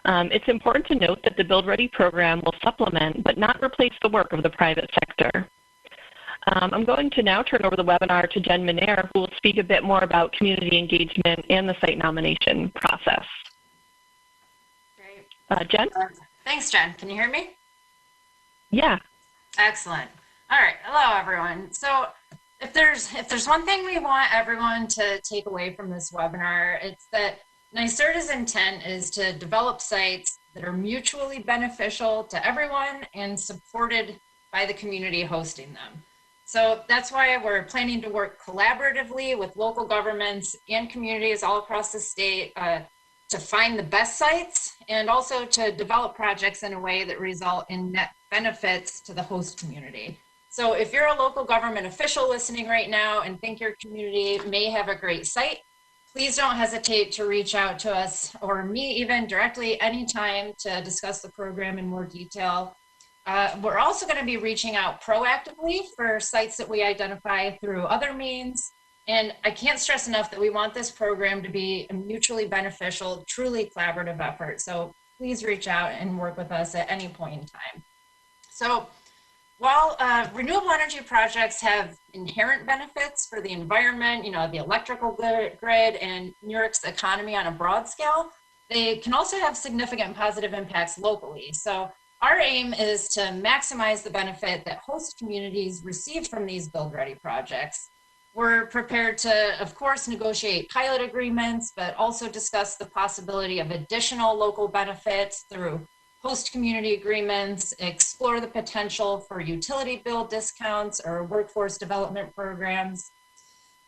It's important to note that the Build Ready program will supplement but not replace the work of the private sector. I'm going to now turn over the webinar to Jen Minair, who will speak a bit more about community engagement and the site nomination process. Great. Jen? Thanks, Jen. Can you hear me? Yeah. Excellent. All right. Hello, everyone. So if there's one thing we want everyone to take away from this webinar, it's that NYSERDA's intent is to develop sites that are mutually beneficial to everyone and supported by the community hosting them. So that's why we're planning to work collaboratively with local governments and communities all across the state to find the best sites and also to develop projects in a way that result in net benefits to the host community. So if you're a local government official listening right now and think your community may have a great site, please don't hesitate to reach out to us or me even directly anytime to discuss the program in more detail. We're also going to be reaching out proactively for sites that we identify through other means. And I can't stress enough that we want this program to be a mutually beneficial, truly collaborative effort. So please reach out and work with us at any point in time. So while renewable energy projects have inherent benefits for the environment, the electrical grid and New York's economy on a broad scale, they can also have significant positive impacts locally. So our aim is to maximize the benefit that host communities receive from these Build Ready projects. We're prepared to, of course, negotiate pilot agreements, but also discuss the possibility of additional local benefits through host community agreements, explore the potential for utility bill discounts or workforce development programs.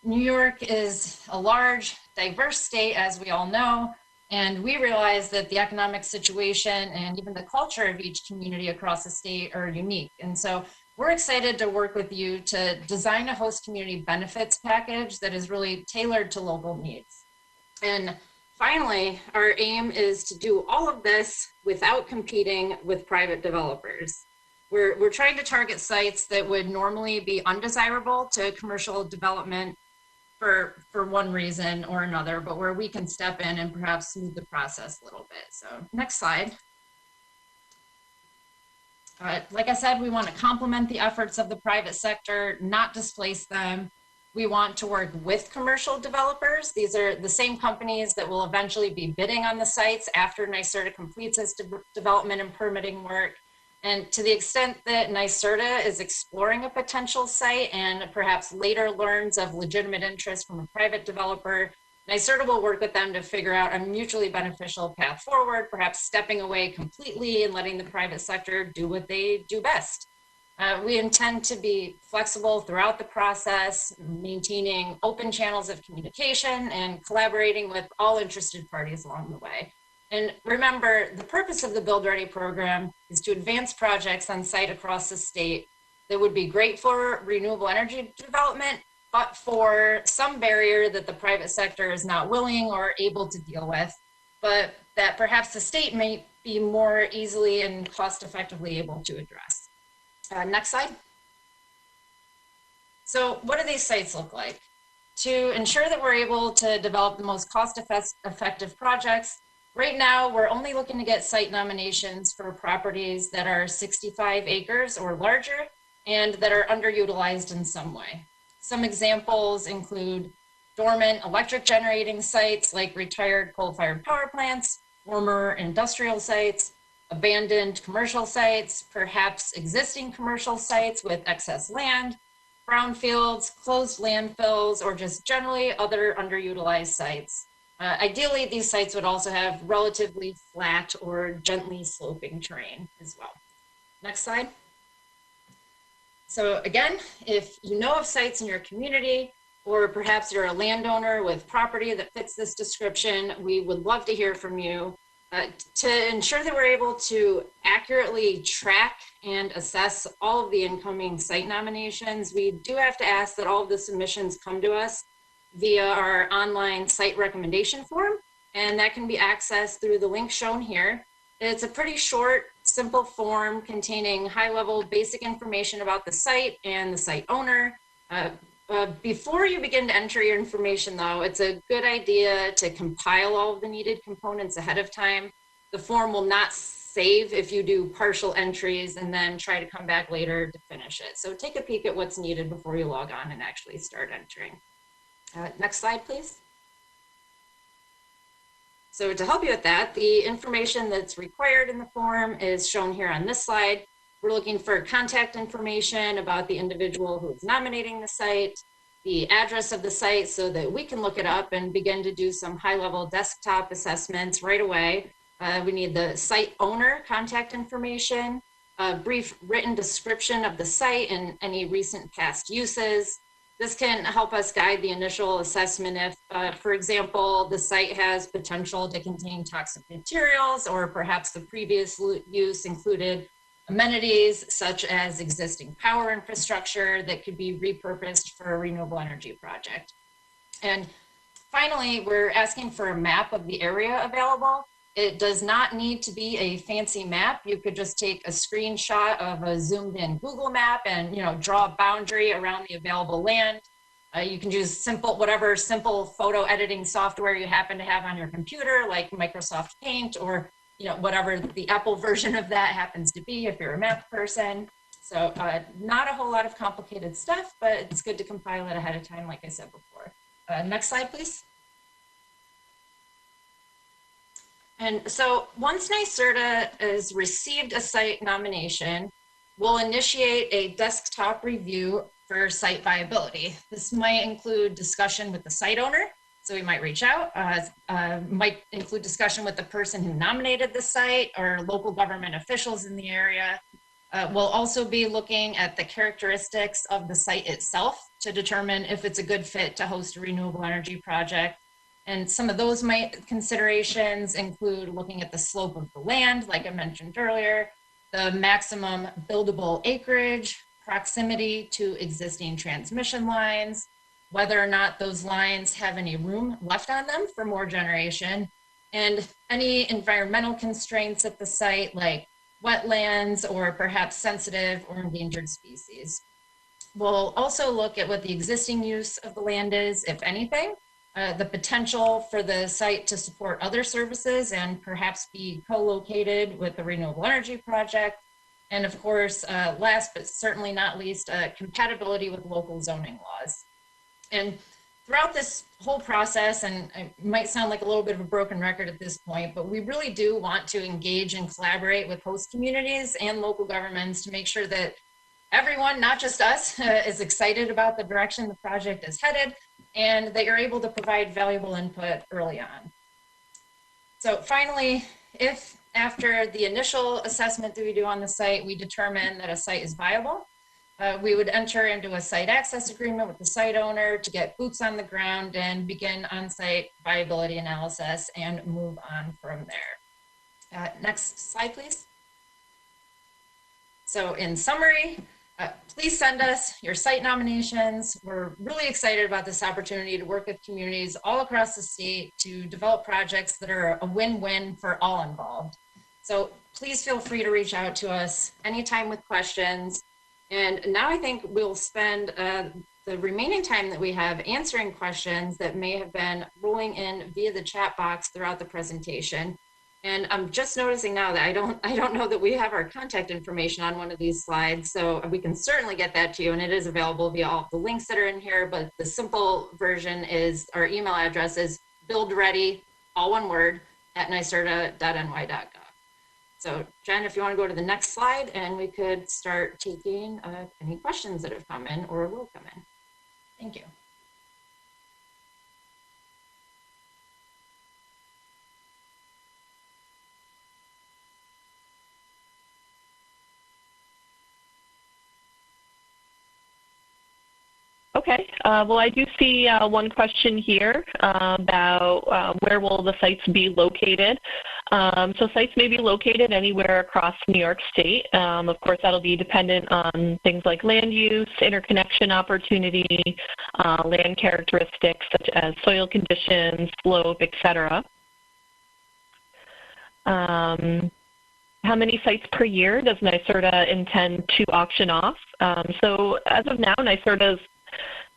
New York is a large, diverse state, as we all know, and we realize that the economic situation and even the culture of each community across the state are unique. And so we're excited to work with you to design a host community benefits package that is really tailored to local needs. And finally, our aim is to do all of this without competing with private developers. We're trying to target sites that would normally be undesirable to commercial development for one reason or another, but where we can step in and perhaps smooth the process a little bit. So next slide. Like I said, we want to complement the efforts of the private sector, not displace them. We want to work with commercial developers. These are the same companies that will eventually be bidding on the sites after NYSERDA completes its development and permitting work. And to the extent that NYSERDA is exploring a potential site and perhaps later learns of legitimate interest from a private developer, NYSERDA will work with them to figure out a mutually beneficial path forward, perhaps stepping away completely and letting the private sector do what they do best. We intend to be flexible throughout the process, maintaining open channels of communication and collaborating with all interested parties along the way. And remember, the purpose of the Build Ready program is to advance projects on site across the state that would be great for renewable energy development, but for some barrier that the private sector is not willing or able to deal with, but that perhaps the state may be more easily and cost effectively able to address. Next slide. So what do these sites look like? To ensure that we're able to develop the most cost-effective projects, right now we're only looking to get site nominations for properties that are 65 acres or larger and that are underutilized in some way. Some examples include dormant electric generating sites like retired coal-fired power plants, former industrial sites, abandoned commercial sites, perhaps existing commercial sites with excess land, brownfields, closed landfills, or just generally other underutilized sites. Ideally, these sites would also have relatively flat or gently sloping terrain as well. Next slide. So again, if you know of sites in your community, or perhaps you're a landowner with property that fits this description, we would love to hear from you. To ensure that we're able to accurately track and assess all of the incoming site nominations, we do have to ask that all of the submissions come to us via our online site recommendation form, and that can be accessed through the link shown here. It's a pretty short, simple form containing high-level basic information about the site and the site owner. Before you begin to enter your information, though, it's a good idea to compile all of the needed components ahead of time. the form will not save if you do partial entries and then try to come back later to finish it. So take a peek at what's needed before you log on and actually start entering. Next slide, please. So to help you with that, the information that's required in the form is shown here on this slide. We're looking for contact information about the individual who is nominating the site, the address of the site so that we can look it up and begin to do some high-level desktop assessments right away. We need the site owner contact information, a brief written description of the site and any recent past uses. This can help us guide the initial assessment if, for example, the site has potential to contain toxic materials, or perhaps the previous use included amenities such as existing power infrastructure that could be repurposed for a renewable energy project. And finally, we're asking for a map of the area available. It does not need to be a fancy map. You could just take a screenshot of a zoomed in Google map and draw a boundary around the available land. You can use whatever simple photo editing software you happen to have on your computer, like Microsoft Paint, or whatever the Apple version of that happens to be if you're a math person. So not a whole lot of complicated stuff, but it's good to compile it ahead of time, like I said before. Next slide, please. And so once NYSERDA has received a site nomination, we'll initiate a desktop review for site viability. This might include discussion with the site owner. So we might reach out, might include discussion with the person who nominated the site or local government officials in the area. We'll also be looking at the characteristics of the site itself to determine if it's a good fit to host a renewable energy project. And some of those considerations include looking at the slope of the land, like I mentioned earlier, the maximum buildable acreage, proximity to existing transmission lines, whether or not those lines have any room left on them for more generation, and any environmental constraints at the site, like wetlands or perhaps sensitive or endangered species. We'll also look at what the existing use of the land is, if anything, the potential for the site to support other services and perhaps be co-located with a renewable energy project. And of course, last but certainly not least, compatibility with local zoning laws. And throughout this whole process, and it might sound like a little bit of a broken record at this point, but we really do want to engage and collaborate with host communities and local governments to make sure that everyone, not just us, is excited about the direction the project is headed, and that you're able to provide valuable input early on. So finally, if after the initial assessment that we do on the site, we determine that a site is viable, we would enter into a site access agreement with the site owner to get boots on the ground and begin on-site viability analysis and move on from there. Next slide, please. So in summary, please send us your site nominations. We're really excited about this opportunity to work with communities all across the state to develop projects that are a win-win for all involved. So please feel free to reach out to us anytime with questions. And now I think we'll spend the remaining time that we have answering questions that may have been rolling in via the chat box throughout the presentation. And I'm just noticing now that I don't know that we have our contact information on one of these slides, so we can certainly get that to you, and it is available via all the links that are in here, but the simple version is our email address is buildready, all one word, @nyserda.ny.gov. So Jen, if you want to go to the next slide, and we could start taking any questions that have come in or will come in. Thank you. Okay, well, I do see one question here about where will the sites be located. So sites may be located anywhere across New York State. Of course, that'll be dependent on things like land use, interconnection opportunity, land characteristics such as soil conditions, slope, etc. How many sites per year does NYSERDA intend to auction off? So as of now, NYSERDA's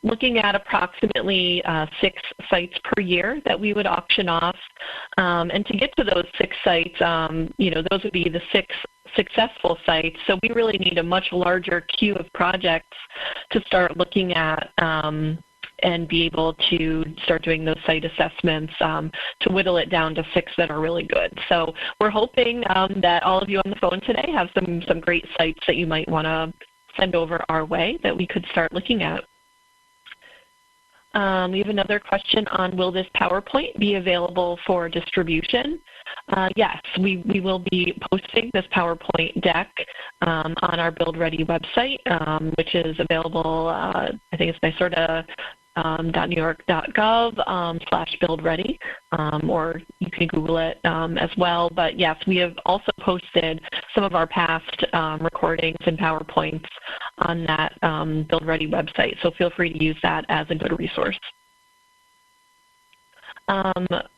looking at approximately 6 sites per year that we would auction off. And to get to those 6 sites, those would be the 6 successful sites. So we really need a much larger queue of projects to start looking at and be able to start doing those site assessments to whittle it down to 6 that are really good. So we're hoping that all of you on the phone today have some great sites that you might want to send over our way that we could start looking at. We have another question on, will this PowerPoint be available for distribution? Yes, we will be posting this PowerPoint deck on our Build Ready website, which is available, I think it's NYSERDA.newyork.gov/buildready, or you can Google it as well. But yes, we have also posted some of our past recordings and PowerPoints on that Build Ready website, so feel free to use that as a good resource.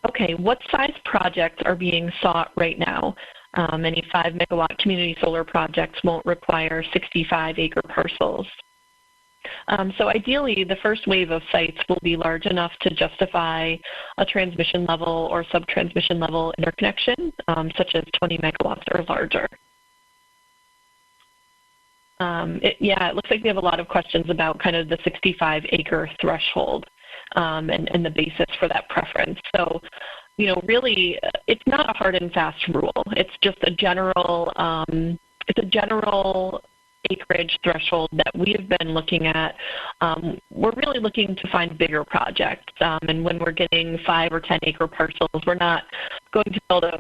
Okay, what size projects are being sought right now? Any 5-megawatt community solar projects won't require 65-acre parcels. So ideally, the first wave of sites will be large enough to justify a transmission level or sub-transmission level interconnection, such as 20 megawatts or larger. It looks like we have a lot of questions about kind of the 65-acre threshold and the basis for that preference. So, really, it's not a hard and fast rule. It's just a general, acreage threshold that we've been looking at. We're really looking to find bigger projects, and when we're getting 5 or 10 acre parcels, we're not going to be able to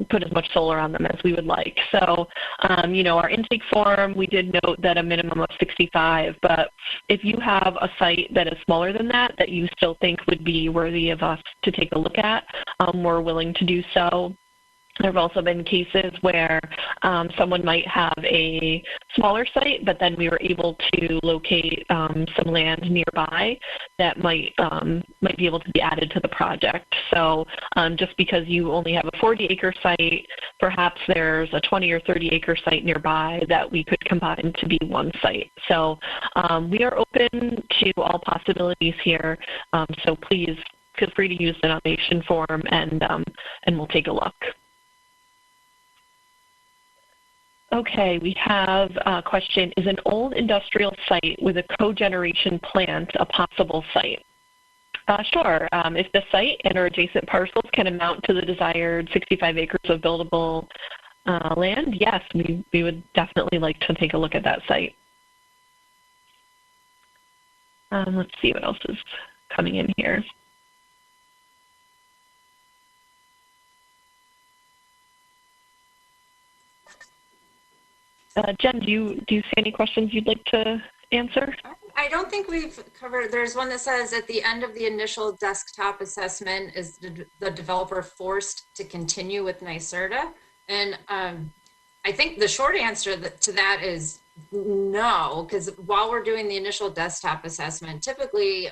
put as much solar on them as we would like. So, our intake form, we did note that a minimum of 65, but if you have a site that is smaller than that, that you still think would be worthy of us to take a look at, we're willing to do so. There have also been cases where someone might have a smaller site, but then we were able to locate some land nearby that might be able to be added to the project. So just because you only have a 40-acre site, perhaps there's a 20 or 30-acre site nearby that we could combine to be one site. So we are open to all possibilities here. So please feel free to use the nomination form, and we'll take a look. Okay, we have a question. Is an old industrial site with a cogeneration plant a possible site? Sure. If the site and or adjacent parcels can amount to the desired 65 acres of buildable land, yes, we would definitely like to take a look at that site. Let's see what else is coming in here. Jen, do you see any questions you'd like to answer? I don't think we've covered, there's one that says at the end of the initial desktop assessment, is the developer forced to continue with NYSERDA? And I think the short answer to that is no, because while we're doing the initial desktop assessment, typically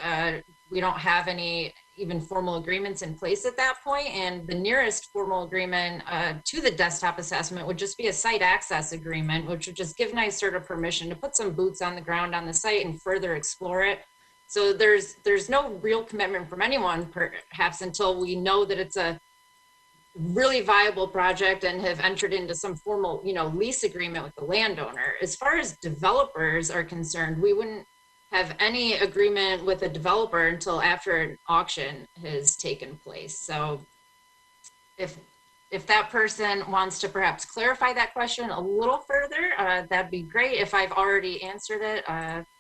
we don't have any even formal agreements in place at that point, and the nearest formal agreement to the desktop assessment would just be a site access agreement, which would just give NYSERDA permission to put some boots on the ground on the site and further explore it. So there's no real commitment from anyone, perhaps, until we know that it's a really viable project and have entered into some formal, lease agreement with the landowner. As far as developers are concerned, we wouldn't have any agreement with a developer until after an auction has taken place. So if that person wants to perhaps clarify that question a little further, that'd be great. If I've already answered it,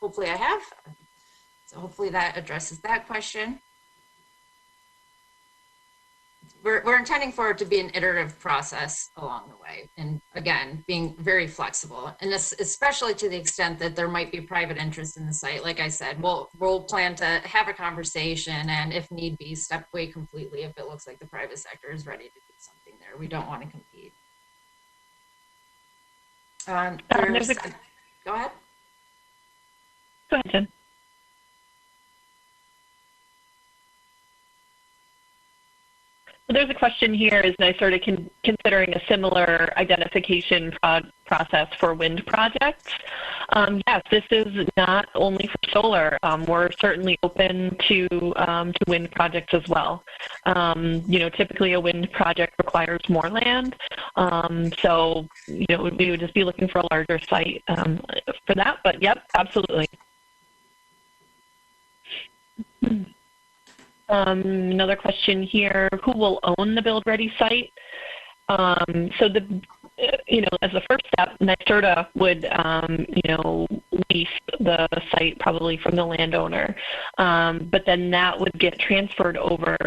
hopefully I have. So hopefully that addresses that question. We're intending for it to be an iterative process along the way. And again, being very flexible, and especially to the extent that there might be private interest in the site. Like I said, we'll plan to have a conversation, and if need be, step away completely if it looks like the private sector is ready to do something there. We don't want to compete. Go ahead. Go ahead, Jen. There's a question here, is NYSERDA considering a similar identification process for wind projects. Yes, this is not only for solar. We're certainly open to wind projects as well. Typically a wind project requires more land, so we would just be looking for a larger site for that. But yep, absolutely. Another question here: who will own the Build Ready site? So as a first step, NYSERDA would, lease the site probably from the landowner, but then that would get transferred over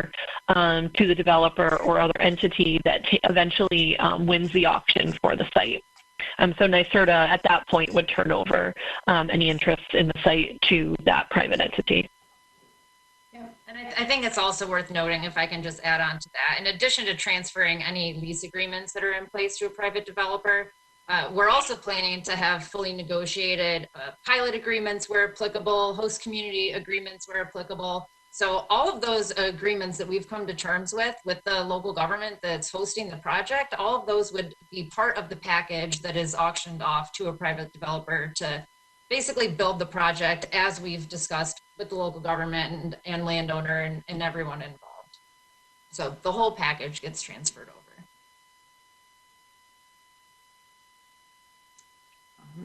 to the developer or other entity that eventually wins the auction for the site. So NYSERDA at that point would turn over any interest in the site to that private entity. And I think it's also worth noting, if I can just add on to that, in addition to transferring any lease agreements that are in place to a private developer, we're also planning to have fully negotiated pilot agreements where applicable, host community agreements where applicable. So all of those agreements that we've come to terms with the local government that's hosting the project, all of those would be part of the package that is auctioned off to a private developer to basically build the project as we've discussed with the local government and landowner and everyone involved. So the whole package gets transferred over.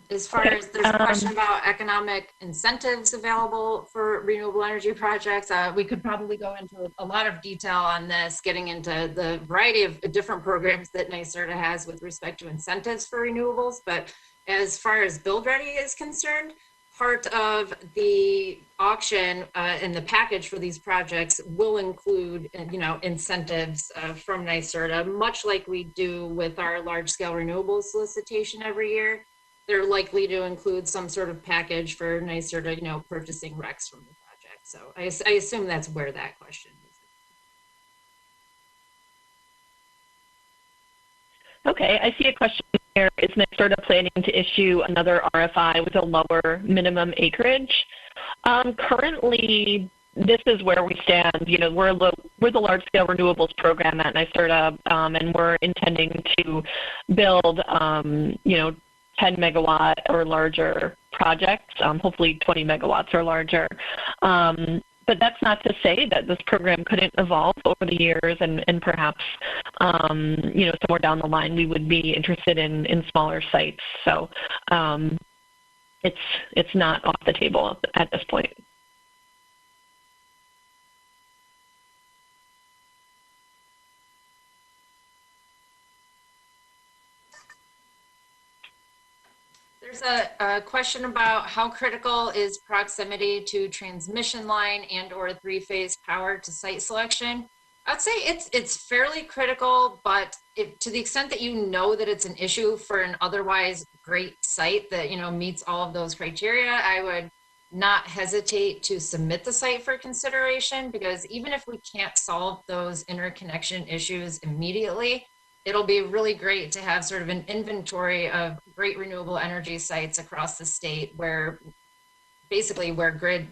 As far as there's a question about economic incentives available for renewable energy projects, we could probably go into a lot of detail on this, getting into the variety of different programs that NYSERDA has with respect to incentives for renewables. But as far as Build Ready is concerned, part of the auction and the package for these projects will include, incentives from NYSERDA, much like we do with our large-scale renewables solicitation every year. They're likely to include some sort of package for NYSERDA, purchasing RECs from the project. So I assume that's where that question is. Okay, I see a question here. Is NYSERDA planning to issue another RFI with a lower minimum acreage? Currently, this is where we stand. We're the large-scale renewables program at NYSERDA, and we're intending to build, 10 megawatt or larger projects, hopefully 20 megawatts or larger. But that's not to say that this program couldn't evolve over the years, and perhaps, somewhere down the line we would be interested in smaller sites. So it's not off the table at this point. There's a question about how critical is proximity to transmission line and or three-phase power to site selection. I'd say it's fairly critical, but to the extent that that it's an issue for an otherwise great site that meets all of those criteria, I would not hesitate to submit the site for consideration, because even if we can't solve those interconnection issues immediately, it'll be really great to have sort of an inventory of great renewable energy sites across the state where grid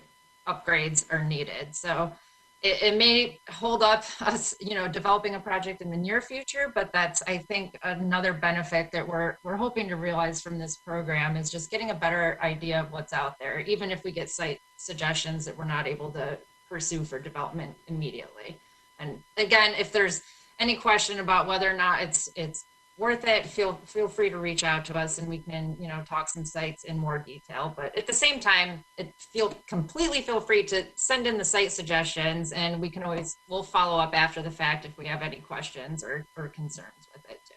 upgrades are needed. So it may hold up us, developing a project in the near future, but that's, I think, another benefit that we're hoping to realize from this program is just getting a better idea of what's out there, even if we get site suggestions that we're not able to pursue for development immediately. And again, if there's any question about whether or not it's worth it, feel free to reach out to us and we can talk some sites in more detail. But at the same time, completely feel free to send in the site suggestions, and we'll follow up after the fact if we have any questions or concerns with it too.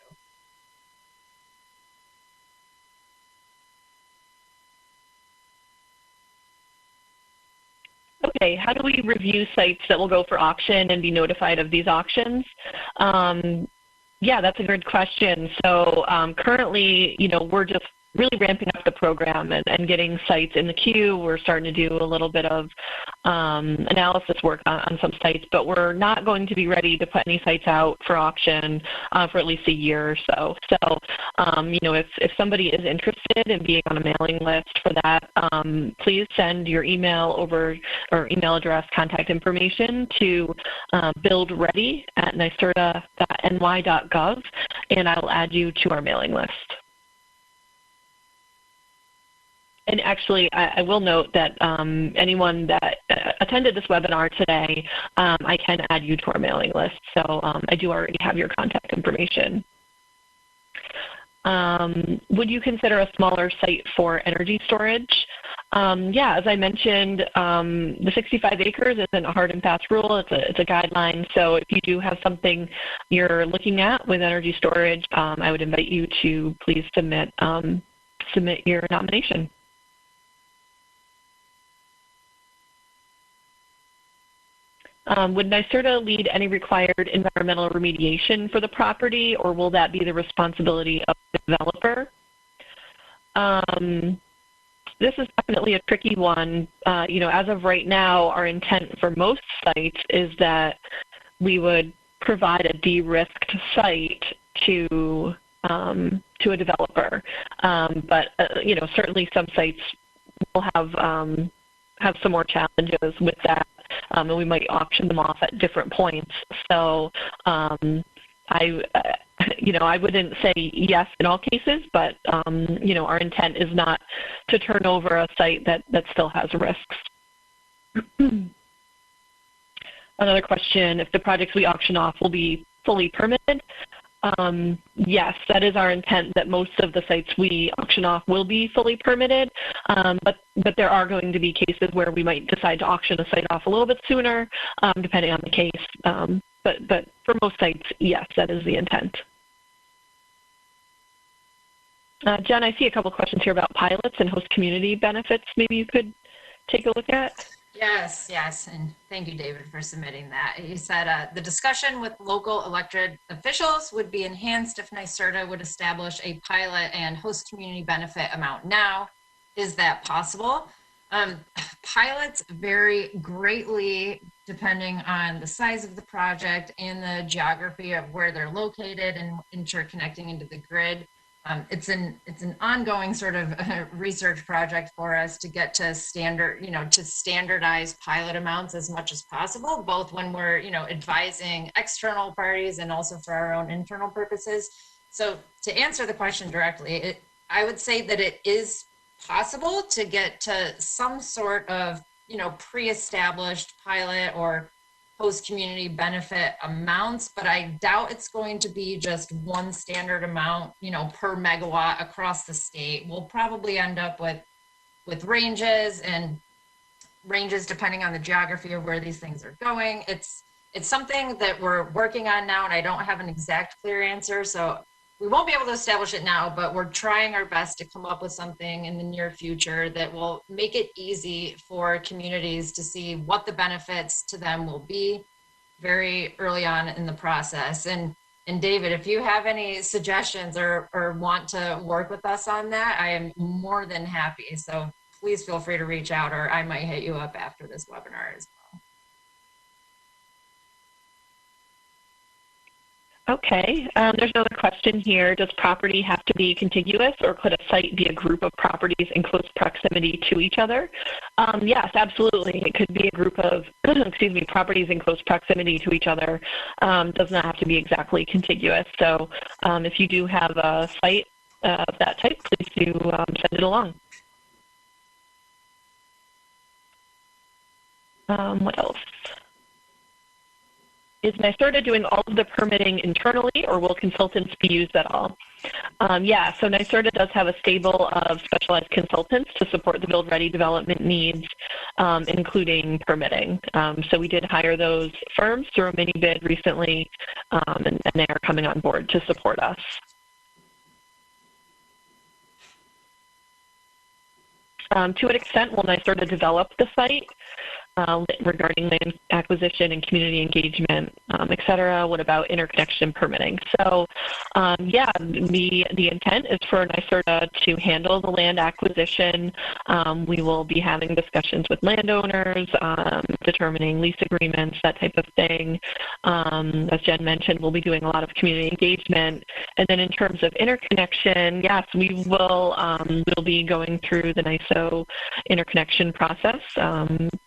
Okay, how do we review sites that will go for auction and be notified of these auctions? Yeah, that's a good question. So currently, we're just really ramping up the program and getting sites in the queue. We're starting to do a little bit of analysis work on some sites, but we're not going to be ready to put any sites out for auction for at least a year or so. So, if somebody is interested in being on a mailing list for that, please send your email over, or email address, contact information to buildready@nyserda.ny.gov, and I'll add you to our mailing list. And actually, I will note that anyone that attended this webinar today, I can add you to our mailing list. So I do already have your contact information. Would you consider a smaller site for energy storage? Yeah, as I mentioned, the 65 acres isn't a hard and fast rule. It's a guideline. So if you do have something you're looking at with energy storage, I would invite you to please submit your nomination. Would NYSERDA lead any required environmental remediation for the property, or will that be the responsibility of the developer? This is definitely a tricky one. As of right now, our intent for most sites is that we would provide a de-risked site to a developer. But certainly some sites will have some more challenges with that. And we might auction them off at different points. So I wouldn't say yes in all cases, but our intent is not to turn over a site that still has risks. Another question: if the projects we auction off will be fully permitted? Yes, that is our intent, that most of the sites we auction off will be fully permitted, but there are going to be cases where we might decide to auction a site off a little bit sooner, depending on the case. But for most sites, yes, that is the intent. Jen, I see a couple questions here about pilots and host community benefits. Maybe you could take a look at. Yes, and thank you, David, for submitting that. He said the discussion with local elected officials would be enhanced if NYSERDA would establish a pilot and host community benefit amount now. Is that possible? Pilots vary greatly depending on the size of the project and the geography of where they're located and interconnecting into the grid. It's an ongoing sort of research project for us to get to standardize pilot amounts as much as possible, both when we're, advising external parties and also for our own internal purposes. So to answer the question directly, I would say that it is possible to get to some sort of, pre-established pilot or host community benefit amounts, but I doubt it's going to be just one standard amount, per megawatt across the state. We'll probably end up with ranges depending on the geography of where these things are going. It's something that we're working on now, and I don't have an exact clear answer, so we won't be able to establish it now, but we're trying our best to come up with something in the near future that will make it easy for communities to see what the benefits to them will be very early on in the process. And David, if you have any suggestions or want to work with us on that, I am more than happy. So please feel free to reach out, or I might hit you up after this webinar as well. Okay, there's another question here. Does property have to be contiguous, or could a site be a group of properties in close proximity to each other? Yes, absolutely. It could be a group of, properties in close proximity to each other. Does not have to be exactly contiguous. So if you do have a site of that type, please do send it along. What else? Is NYSERDA doing all of the permitting internally, or will consultants be used at all? Yeah, so NYSERDA does have a stable of specialized consultants to support the build-ready development needs, including permitting. So we did hire those firms through a mini bid recently, and they are coming on board to support us. To an extent, will NYSERDA develop the site? Regarding land acquisition and community engagement, et cetera? What about interconnection permitting? So, yeah, the intent is for NYSERDA to handle the land acquisition. We will be having discussions with landowners, determining lease agreements, that type of thing. As Jen mentioned, we'll be doing a lot of community engagement. And then in terms of interconnection, yes, we will we'll be going through the NYSO interconnection process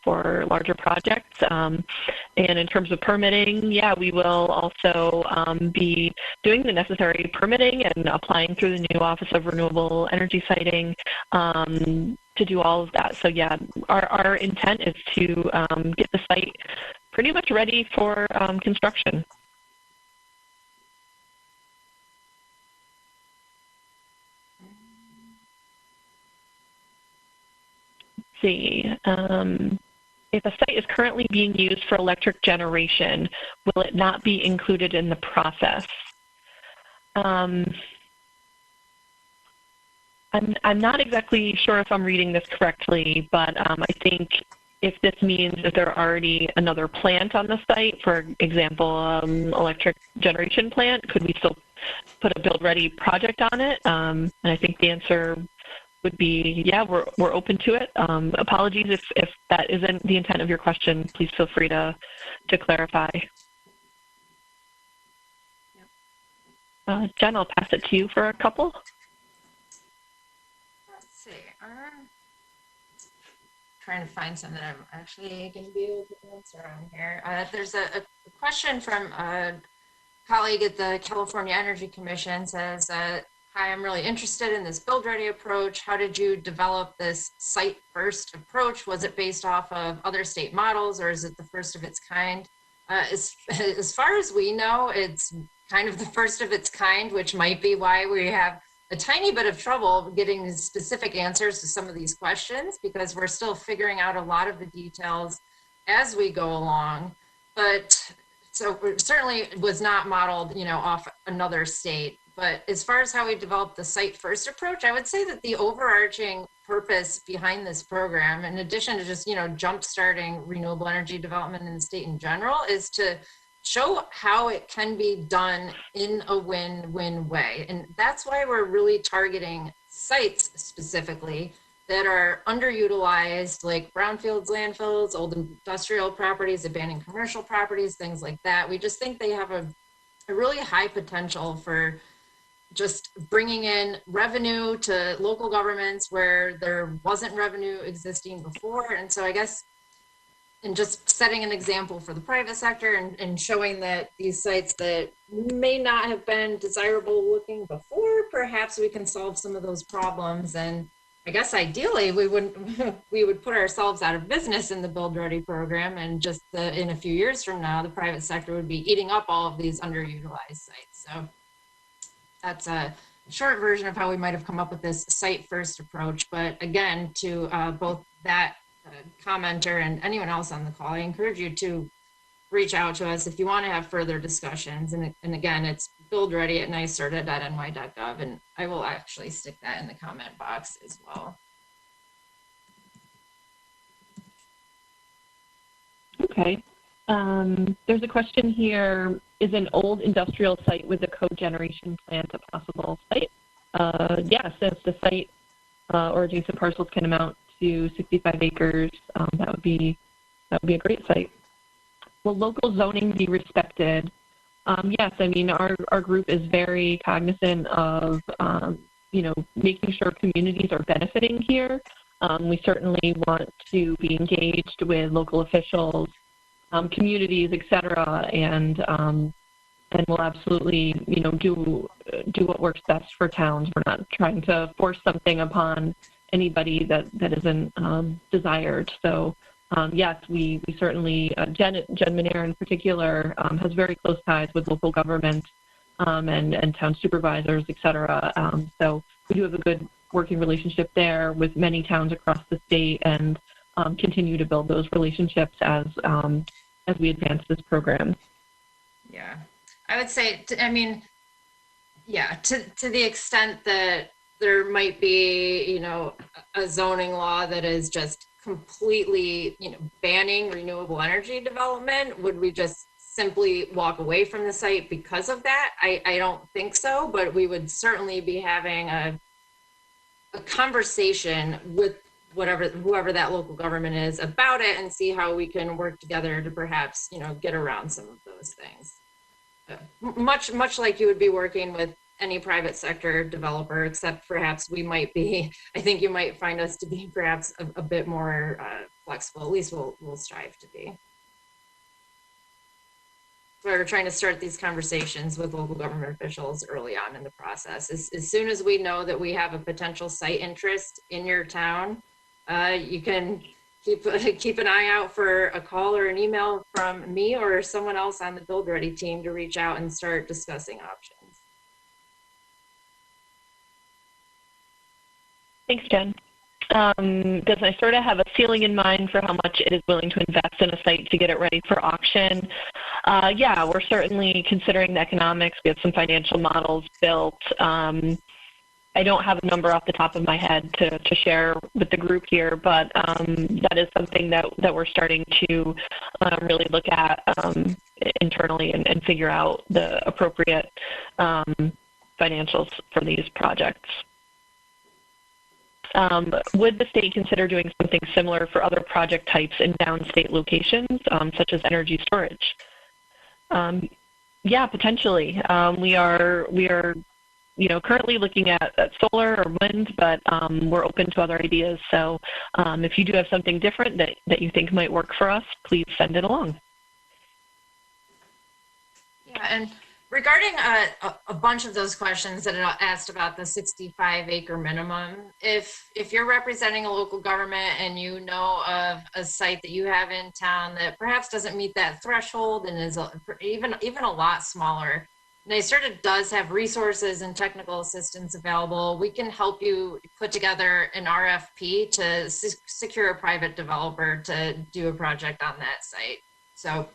for larger projects. And in terms of permitting, yeah, we will also be doing the necessary permitting and applying through the new Office of Renewable Energy Siting do all of that. So yeah, our intent is to get the site pretty much ready for construction. Let's see. If a site is currently being used for electric generation, will it not be included in the process? I'm not exactly sure if I'm reading this correctly, but I think if this means that there already another plant on the site, for example, electric generation plant, could we still put a build-ready project on it? And I think the answer would be, yeah, we're open to it. Apologies if that isn't the intent of your question. Please feel free to clarify. Jen, I'll pass it to you for a couple. Let's see. Trying to find some that I'm actually going to be able to answer on here. There's a question from a colleague at the California Energy Commission. Says, hi, I'm really interested in this build ready approach. How did you develop this site first approach? Was it based off of other state models, or is it the first of its kind? As far as we know, it's kind of the first of its kind, which might be why we have a tiny bit of trouble getting specific answers to some of these questions, because we're still figuring out a lot of the details as we go along. But so it certainly was not modeled, off another state. But as far as how we developed the site first approach, I would say that the overarching purpose behind this program, in addition to just, jump starting renewable energy development in the state in general, is to show how it can be done in a win-win way. And that's why we're really targeting sites specifically that are underutilized, like brownfields, landfills, old industrial properties, abandoned commercial properties, things like that. We just think they have a really high potential for just bringing in revenue to local governments where there wasn't revenue existing before. And so I guess, and just setting an example for the private sector and showing that these sites that may not have been desirable looking before, perhaps we can solve some of those problems. And I guess ideally we would put ourselves out of business in the Build Ready program, and just in a few years from now, the private sector would be eating up all of these underutilized sites. So that's a short version of how we might have come up with this site first approach. But again, to both that commenter and anyone else on the call, I encourage you to reach out to us if you want to have further discussions. And again, it's buildready at NYSERDA.ny.gov, and I will actually stick that in the comment box as well. Okay. There's a question here. Is an old industrial site with a cogeneration plant a possible site? Yes, if the site or adjacent parcels can amount to 65 acres, that would be a great site. Will local zoning be respected? Yes, I mean, our group is very cognizant of, making sure communities are benefiting here. We certainly want to be engaged with local officials, communities, et cetera, and we'll absolutely, do what works best for towns. We're not trying to force something upon anybody that isn't desired. So yes, we certainly, Jen Manair in particular, has very close ties with local government and town supervisors, et cetera. So we do have a good working relationship there with many towns across the state, and continue to build those relationships as we advance this program. Yeah, I would say, to the extent that there might be, a zoning law that is just completely, banning renewable energy development, would we just simply walk away from the site because of that? I don't think so, but we would certainly be having a conversation with whoever that local government is about it, and see how we can work together to perhaps, get around some of those things. Much like you would be working with any private sector developer, except perhaps we might be, I think you might find us to be perhaps a bit more flexible. At least we'll strive to be. We're trying to start these conversations with local government officials early on in the process. As soon as we know that we have a potential site interest in your town, You can keep an eye out for a call or an email from me or someone else on the Build Ready team to reach out and start discussing options. Thanks, Jen. Does NYSERDA have a ceiling in mind for how much it is willing to invest in a site to get it ready for auction? Yeah, we're certainly considering the economics. We have some financial models built. I don't have a number off the top of my head to share with the group here, but that is something that we're starting to really look at internally and figure out the appropriate financials for these projects. Would the state consider doing something similar for other project types in downstate locations, such as energy storage? Yeah, potentially. We are currently looking at solar or wind, but we're open to other ideas. So if you do have something different that you think might work for us, please send it along. Yeah, and regarding a bunch of those questions that I asked about the 65-acre minimum, if you're representing a local government and you know of a site that you have in town that perhaps doesn't meet that threshold and is even a lot smaller, NYSERDA does have resources and technical assistance available. We can help you put together an RFP to secure a private developer to do a project on that site. So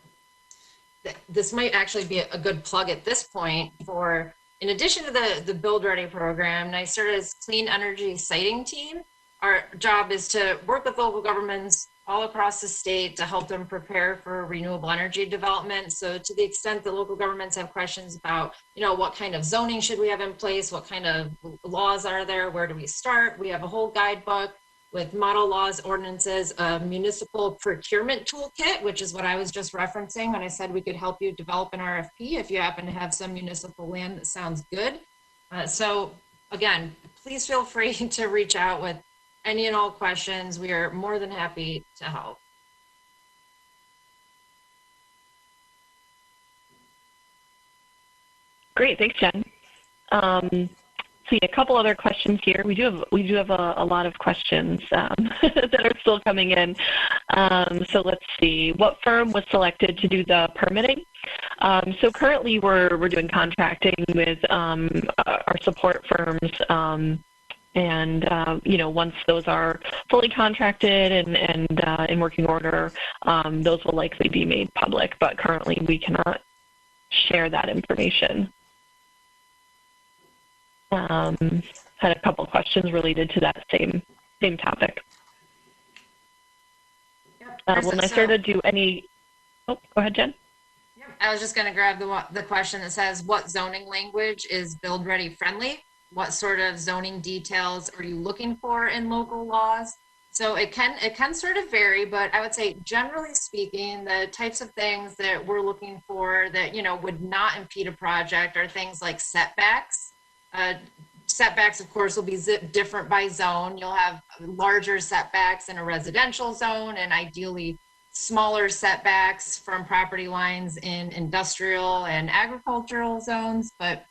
this might actually be a good plug at this point for, in addition to the Build Ready program, NYSERDA's Clean Energy Siting Team. Our job is to work with local governments all across the state to help them prepare for renewable energy development. So to the extent that local governments have questions about, what kind of zoning should we have in place? What kind of laws are there? Where do we start? We have a whole guidebook with model laws, ordinances, a municipal procurement toolkit, which is what I was just referencing when I said we could help you develop an RFP if you happen to have some municipal land that sounds good. So again, please feel free to reach out with any and all questions. We are more than happy to help. Great, thanks, Jen. See a couple other questions here. We do have a lot of questions that are still coming in. So let's see. What firm was selected to do the permitting? So currently we're doing contracting with our support firms. And once those are fully contracted and in working order, those will likely be made public. But currently we cannot share that information. Had a couple questions related to that same topic. Yep. Will NYSERDA do any? Oh, go ahead, Jen. Yep. I was just going to grab the question that says, what zoning language is Build Ready friendly? What sort of zoning details are you looking for in local laws? So it can sort of vary, but I would say generally speaking, the types of things that we're looking for that would not impede a project are things like setbacks. Setbacks, of course, will be different by zone. You'll have larger setbacks in a residential zone and ideally smaller setbacks from property lines in industrial and agricultural zones. But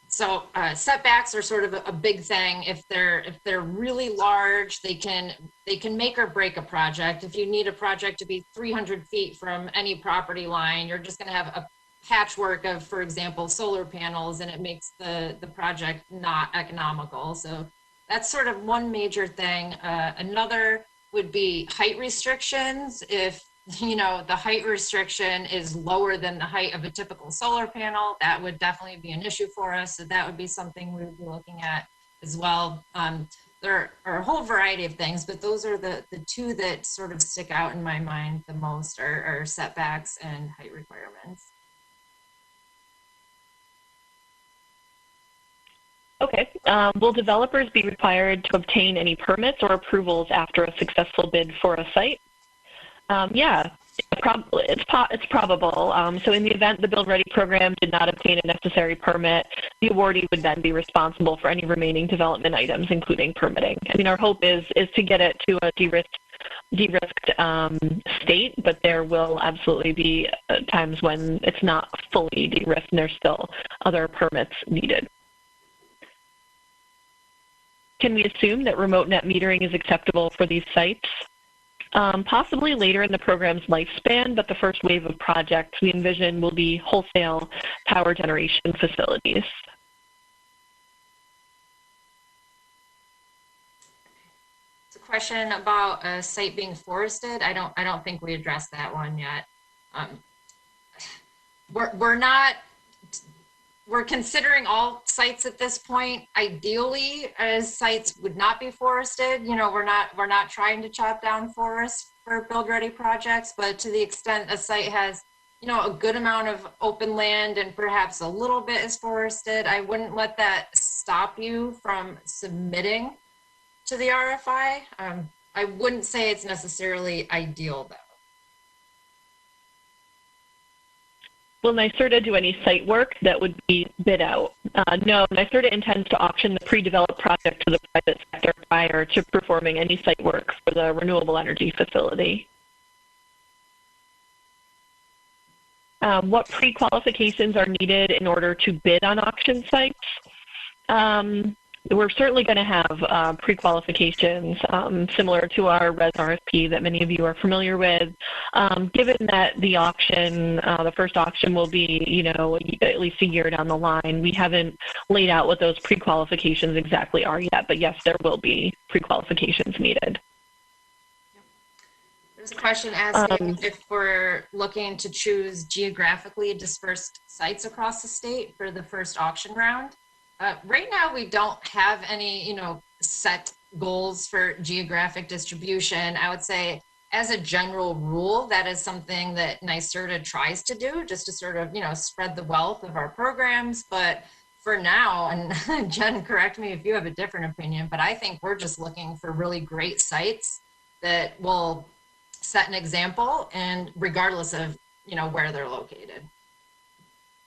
so setbacks are sort of a big thing. If they're really large, they can make or break a project. If you need a project to be 300 feet from any property line, you're just going to have a patchwork of, for example, solar panels, and it makes the project not economical. So that's sort of one major thing. Another would be height restrictions. If the height restriction is lower than the height of a typical solar panel, that would definitely be an issue for us. So that would be something we would be looking at as well. There are a whole variety of things, but those are the two that sort of stick out in my mind the most are setbacks and height requirements. Okay. Will developers be required to obtain any permits or approvals after a successful bid for a site? Yeah, it's probable. So in the event the Build Ready program did not obtain a necessary permit, the awardee would then be responsible for any remaining development items, including permitting. I mean, our hope is to get it to a de-risked state, but there will absolutely be times when it's not fully de-risked and there's still other permits needed. can we assume that remote net metering is acceptable for these sites? Possibly later in the program's lifespan, but the first wave of projects we envision will be wholesale power generation facilities. It's a question about a site being forested. I don't think we addressed that one yet. We're considering all sites at this point. Ideally, as sites would not be forested. You know, we're not trying to chop down forests for build-ready projects, but to the extent a site has, you know, a good amount of open land and perhaps a little bit is forested, I wouldn't let that stop you from submitting to the RFI. I wouldn't say it's necessarily ideal though. Will NYSERDA do any site work that would be bid out? No, NYSERDA intends to auction the pre-developed project to the private sector prior to performing any site work for the renewable energy facility. What pre-qualifications are needed in order to bid on auction sites? We're certainly going to have pre-qualifications similar to our Res RFP that many of you are familiar with. Given that the auction, the first auction will be, you know, at least a year down the line, we haven't laid out what those pre-qualifications exactly are yet, but yes, there will be pre-qualifications needed. There's a question asking if we're looking to choose geographically dispersed sites across the state for the first auction round. Right now, we don't have any, you know, set goals for geographic distribution. I would say, as a general rule, that is something that NYSERDA tries to do, just to sort of, you know, spread the wealth of our programs. But for now, and Jen, correct me if you have a different opinion, but I think we're just looking for really great sites that will set an example, and regardless of, you know, where they're located.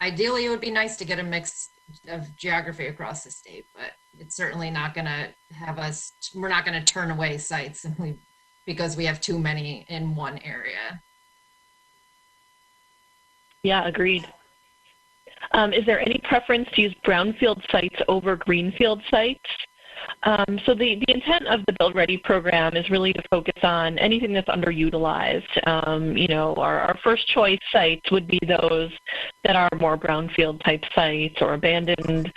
Ideally, it would be nice to get a mix of geography across the state, but it's certainly not going to have us, we're not going to turn away sites simply because we have too many in one area. Yeah, agreed. Is there any preference to use brownfield sites over greenfield sites? So the intent of the Build Ready program is really to focus on anything that's underutilized. You know, our first choice sites would be those that are more brownfield type sites or abandoned,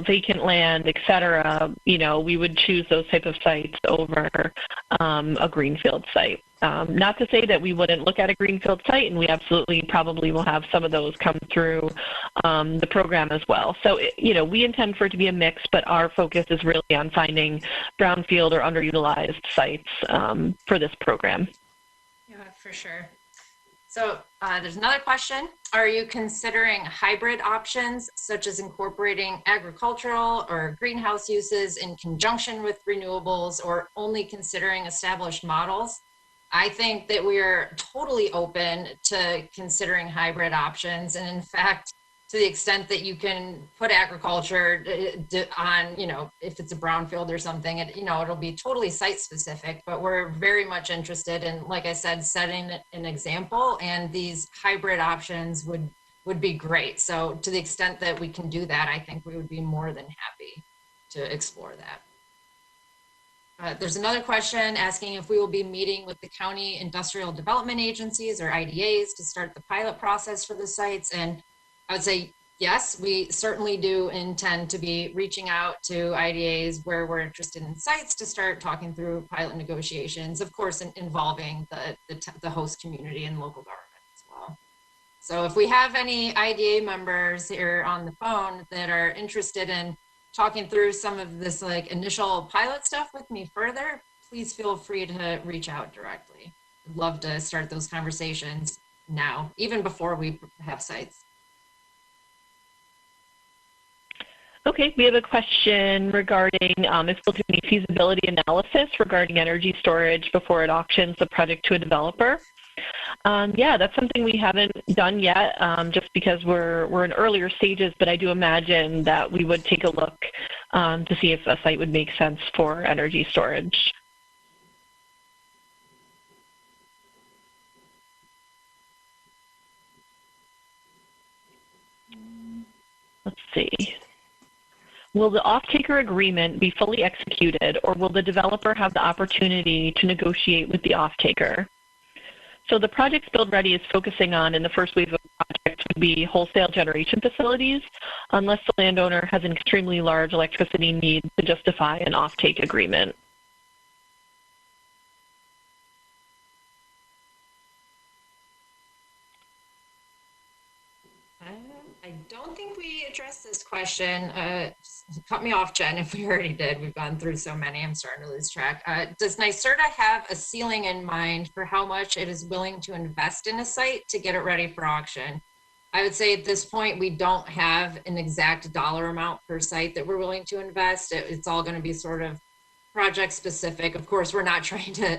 vacant land, et cetera. You know, we would choose those type of sites over a greenfield site. Not to say that we wouldn't look at a greenfield site, and we absolutely probably will have some of those come through the program as well. So, you know, we intend for it to be a mix, but our focus is really on finding brownfield or underutilized sites for this program. Yeah, for sure. So there's another question. Are you considering hybrid options, such as incorporating agricultural or greenhouse uses in conjunction with renewables, or only considering established models? I think that we are totally open to considering hybrid options. And in fact, to the extent that you can put agriculture on, you know, if it's a brownfield or something, you know, it'll be totally site specific, but we're very much interested in, like I said, setting an example, and these hybrid options would be great. So to the extent that we can do that, I think we would be more than happy to explore that. There's another question asking if we will be meeting with the county industrial development agencies or IDAs to start the pilot process for the sites. And I would say, yes, we certainly do intend to be reaching out to IDAs where we're interested in sites to start talking through pilot negotiations, of course, involving the host community and local government as well. So if we have any IDA members here on the phone that are interested in talking through some of this like initial pilot stuff with me further, please feel free to reach out directly. I'd love to start those conversations now, even before we have sites. Okay, we have a question regarding if we'll do any feasibility analysis regarding energy storage before it auctions the project to a developer. Yeah, that's something we haven't done yet, just because we're in earlier stages, but I do imagine that we would take a look to see if a site would make sense for energy storage. Let's see. Will the off-taker agreement be fully executed, or will the developer have the opportunity to negotiate with the off-taker? So the projects Build Ready is focusing on in the first wave of projects would be wholesale generation facilities, unless the landowner has an extremely large electricity need to justify an off-take agreement. I don't think we addressed this question. Cut me off, Jen, if we already did. We've gone through so many, I'm starting to lose track. Does NYSERDA have a ceiling in mind for how much it is willing to invest in a site to get it ready for auction? I would say at this point, we don't have an exact dollar amount per site that we're willing to invest. It's all going to be sort of project specific. Of course, we're not trying to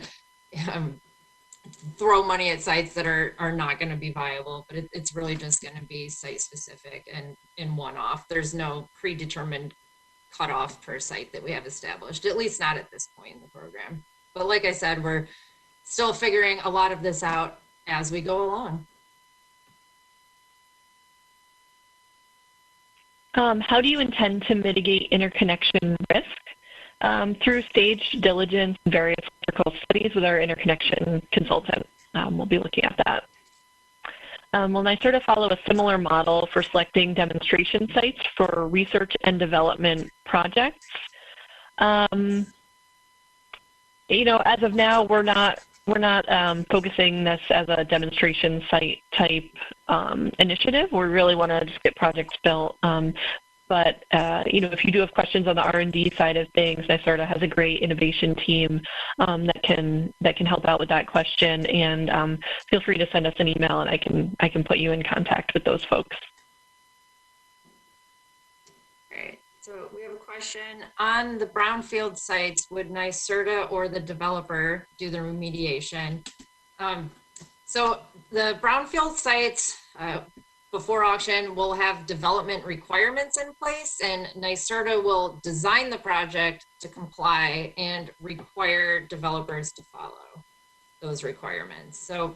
throw money at sites that are not going to be viable, but it's really just going to be site specific and in one-off. There's no predetermined cutoff per site that we have established, at least not at this point in the program. But like I said, we're still figuring a lot of this out as we go along. How do you intend to mitigate interconnection risk? Through staged diligence and various electrical studies with our interconnection consultant. We'll be looking at that. Will NYSERDA follow a similar model for selecting demonstration sites for research and development projects? You know, as of now, we're not focusing this as a demonstration site type initiative. We really want to just get projects built. But you know, if you do have questions on the R&D side of things, NYSERDA has a great innovation team that can help out with that question. And feel free to send us an email, and I can put you in contact with those folks. Great. So we have a question on the brownfield sites. Would NYSERDA or the developer do the remediation? So the brownfield sites, before auction, will have development requirements in place, and NYSERDA will design the project to comply and require developers to follow those requirements. So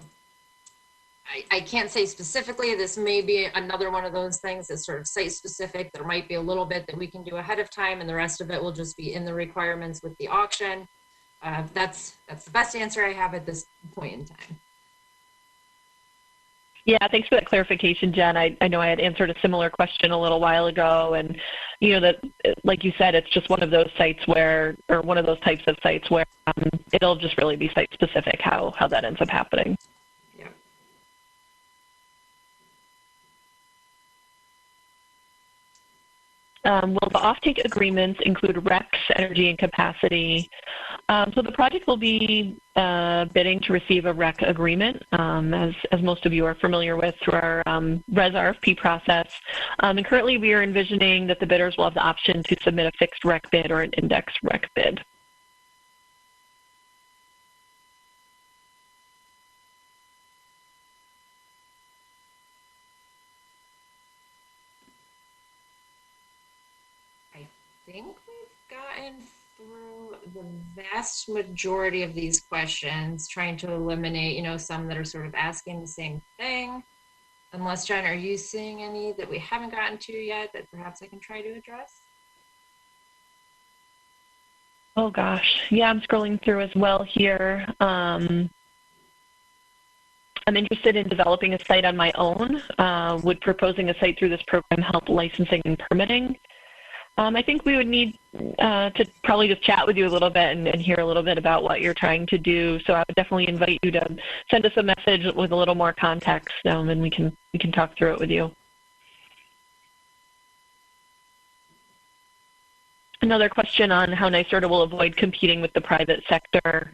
I can't say specifically. This may be another one of those things that's sort of site specific. There might be a little bit that we can do ahead of time, and the rest of it will just be in the requirements with the auction. That's the best answer I have at this point in time. Yeah, thanks for that clarification, Jen. I know I had answered a similar question a little while ago, and you know that, like you said, it's just one of those sites where, or one of those types of sites where it'll just really be site specific how that ends up happening. Will the offtake agreements include RECs, energy and capacity? So the project will be bidding to receive a REC agreement, as most of you are familiar with through our RES RFP process. And currently we are envisioning that the bidders will have the option to submit a fixed REC bid or an index REC bid. I think we've gotten through the vast majority of these questions, trying to eliminate, you know, some that are sort of asking the same thing. Unless, Jen, are you seeing any that we haven't gotten to yet that perhaps I can try to address? Oh gosh, yeah, I'm scrolling through as well here. I'm interested in developing a site on my own. Would proposing a site through this program help licensing and permitting? I think we would need to probably just chat with you a little bit and hear a little bit about what you're trying to do. So I would definitely invite you to send us a message with a little more context, and we can talk through it with you. Another question on how NYSERDA will avoid competing with the private sector.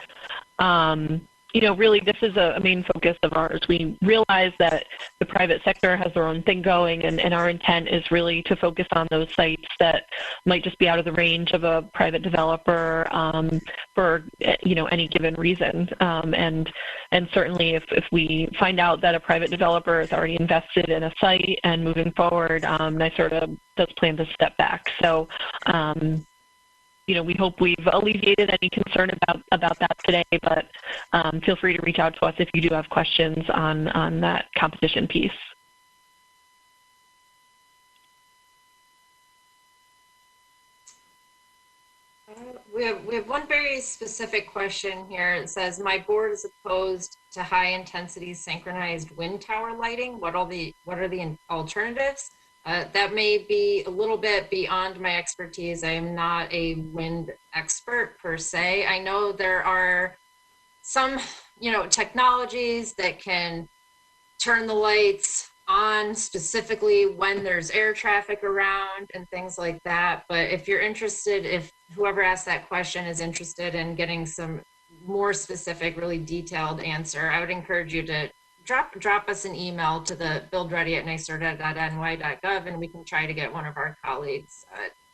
You know, really, this is a main focus of ours. We realize that the private sector has their own thing going, and our intent is really to focus on those sites that might just be out of the range of a private developer for, you know, any given reason. And certainly, if we find out that a private developer is already invested in a site and moving forward, NYSERDA does plan to step back. So, you know, we hope we've alleviated any concern about that today, but feel free to reach out to us if you do have questions on that competition piece. We have one very specific question here. It says, my board is opposed to high intensity synchronized wind tower lighting. What are the alternatives? That may be a little bit beyond my expertise. I am not a wind expert per se. I know there are some, technologies that can turn the lights on specifically when there's air traffic around and things like that. But if you're interested, if whoever asked that question is interested in getting some more specific, really detailed answer, I would encourage you to drop us an email to the buildready@nyserda.ny.gov, and we can try to get one of our colleagues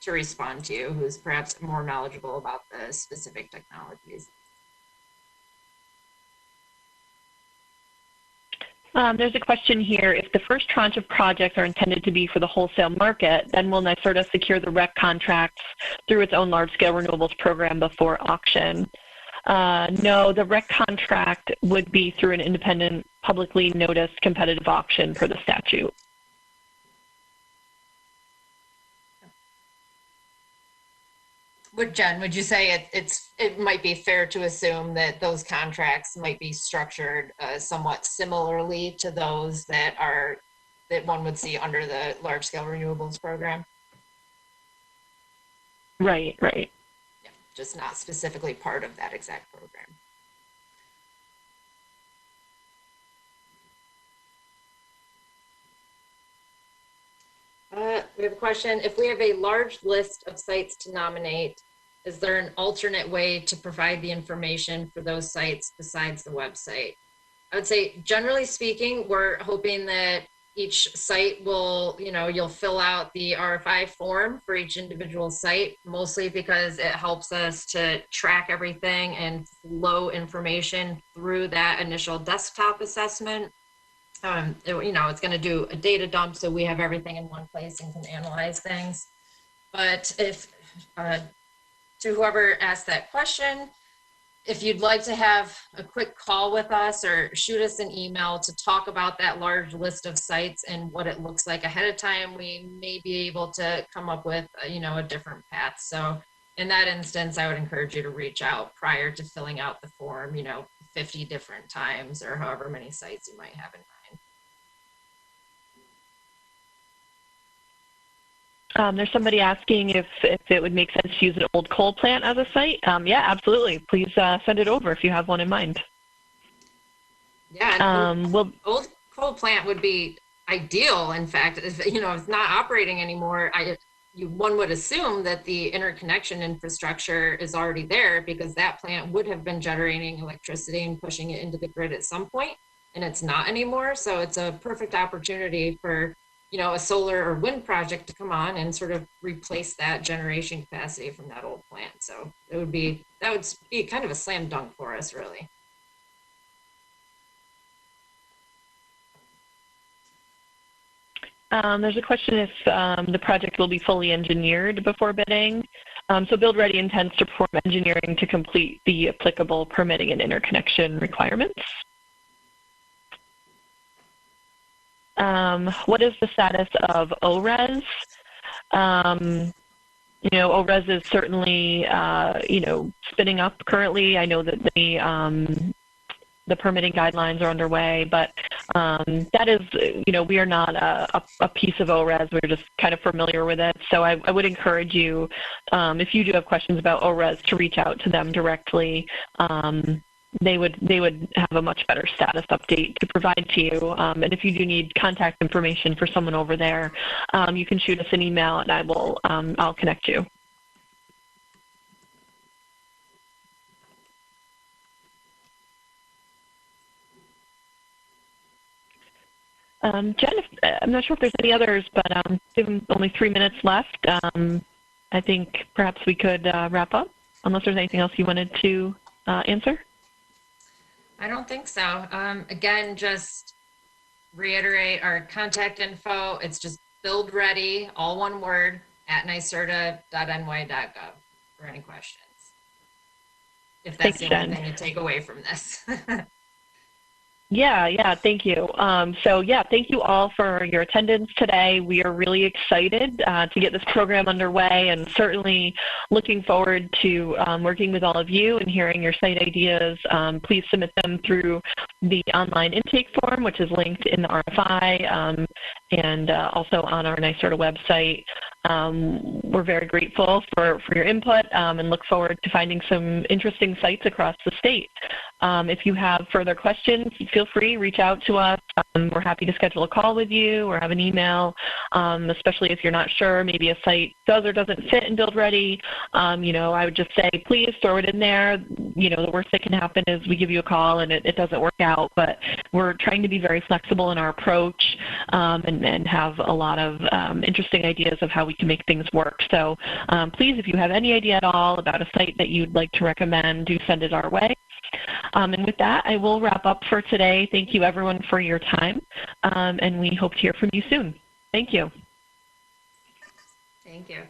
to respond to you, who's perhaps more knowledgeable about the specific technologies. There's a question here. If the first tranche of projects are intended to be for the wholesale market, then will NYSERDA secure the REC contracts through its own large-scale renewables program before auction? No, the REC contract would be through an independent, publicly noticed competitive auction per the statute. Jen, would you say it might be fair to assume that those contracts might be structured somewhat similarly to those that one would see under the large scale renewables program? Right. Yeah, just not specifically part of that exact program. We have a question. If we have a large list of sites to nominate, is there an alternate way to provide the information for those sites besides the website? I would say, generally speaking, we're hoping that each site will, you'll fill out the RFI form for each individual site, mostly because it helps us to track everything and flow information through that initial desktop assessment. It's going to do a data dump, so we have everything in one place and can analyze things. But if to whoever asked that question, if you'd like to have a quick call with us or shoot us an email to talk about that large list of sites and what it looks like ahead of time, we may be able to come up with a different path. So in that instance, I would encourage you to reach out prior to filling out the form 50 different times or however many sites you might have in mind. There's somebody asking if it would make sense to use an old coal plant as a site. Yeah, absolutely. Please send it over if you have one in mind. Yeah, old coal plant would be ideal. In fact, if it's not operating anymore, one would assume that the interconnection infrastructure is already there because that plant would have been generating electricity and pushing it into the grid at some point, and it's not anymore. So it's a perfect opportunity for a solar or wind project to come on and sort of replace that generation capacity from that old plant. So that would be kind of a slam dunk for us, really. There's a question if the project will be fully engineered before bidding. So Build Ready intends to perform engineering to complete the applicable permitting and interconnection requirements. What is the status of ORES? ORES is certainly, spinning up currently. I know that the permitting guidelines are underway, but that is, we are not a piece of ORES. We're just kind of familiar with it. So I would encourage you, if you do have questions about ORES, to reach out to them directly. They would have a much better status update to provide to you. And if you do need contact information for someone over there, you can shoot us an email and I'll connect you. Jen, I'm not sure if there's any others, but given only 3 minutes left, I think perhaps we could wrap up, unless there's anything else you wanted to answer. I don't think so. Again, just reiterate our contact info. It's just build ready, all one word, @nyserda.ny.gov for any questions. If that's the only thing you take away from this. Yeah, thank you. Thank you all for your attendance today. We are really excited to get this program underway and certainly looking forward to working with all of you and hearing your site ideas. Please submit them through the online intake form, which is linked in the RFI and also on our NYSERDA website. We're very grateful for your input and look forward to finding some interesting sites across the state. If you have further questions, feel free, reach out to us. We're happy to schedule a call with you or have an email, especially if you're not sure, maybe a site does or doesn't fit in Build Ready. I would just say, please throw it in there. The worst that can happen is we give you a call and it doesn't work out, but we're trying to be very flexible in our approach and have a lot of interesting ideas of how we can make things work. So please, if you have any idea at all about a site that you'd like to recommend, do send it our way. And with that, I will wrap up for today. Thank you, everyone, for your time, and we hope to hear from you soon. Thank you. Thank you.